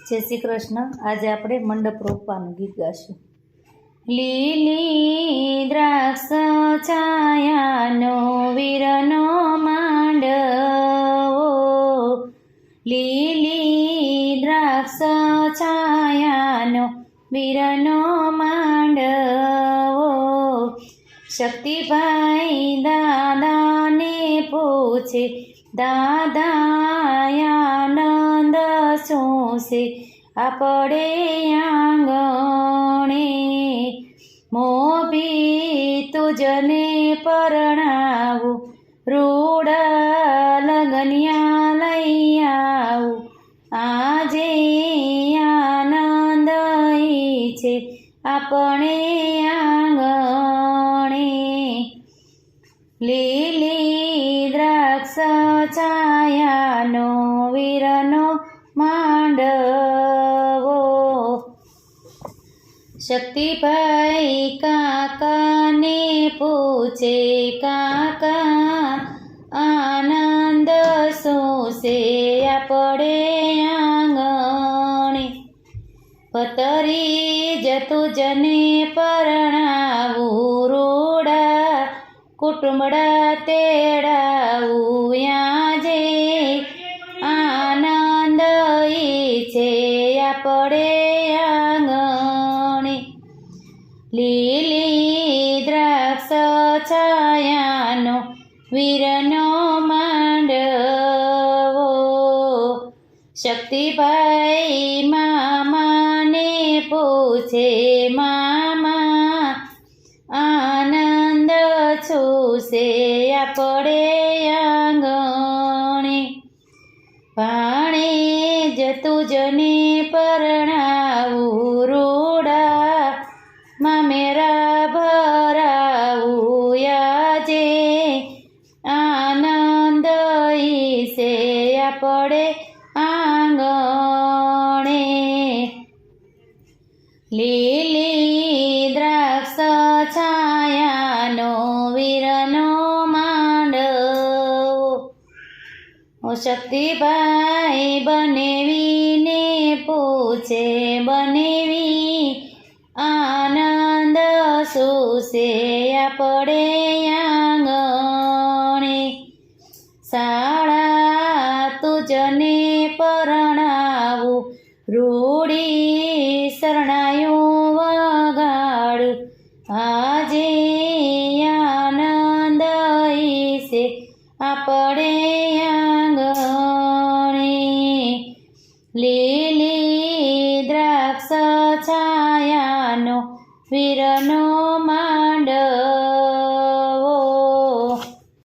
જય શ્રી કૃષ્ણ. આજે આપણે મંડપ રોપવાનું ગીત ગાશું. લીલી દ્રાક્ષ છાયાનો વીરનો માંડવો, લીલી દ્રાક્ષ છાયાનો વીરનો માંડવો. શક્તિભાઈ દાદાને પૂછે, દાદા આનંદ શું છે આપણે આંગણે? મોભી તુજને પરણાવું, રૂડા લગનિયા લઈ આવું. આજે આનંદ છે આપણે આંગણે. લીલી દ્રાક્ષ છાયાનો વીરનો માંડવો. શક્તિભાઈ કાકાને પૂછે, કાકા આનંદ શું છે આપણે આંગણે? પતરી જતુજને પરણાવું, રૂડા કુટુંબડા તેડાવું. આજે આનંદ છે આપણે આંગણે. લીલી દ્રાક્ષ છાયાનો વીરનો માંડવો. શક્તિભાઈ મામાને પૂછે, મામા આનંદ શું છે આપણે આંગણે? ભાણે જતુજને પરણાવું, રૂડા મામેરા ભરાવું. આજે આનંદ છે આપણે આંગણે. લીલી દ્રાક્ષ છાયાનો વીરનો માંડવો. શક્તિભાઈ બનેવીને પૂછે, બનેવી આનંદ શું છે આપણે આંગણે? શાળા તુજને પરણાવું, રૂડી શરણાયું વગાડું. આજે આનંદ છે આપણે આંગણે. લીલી દ્રાક્ષ છાયાનો વીરનો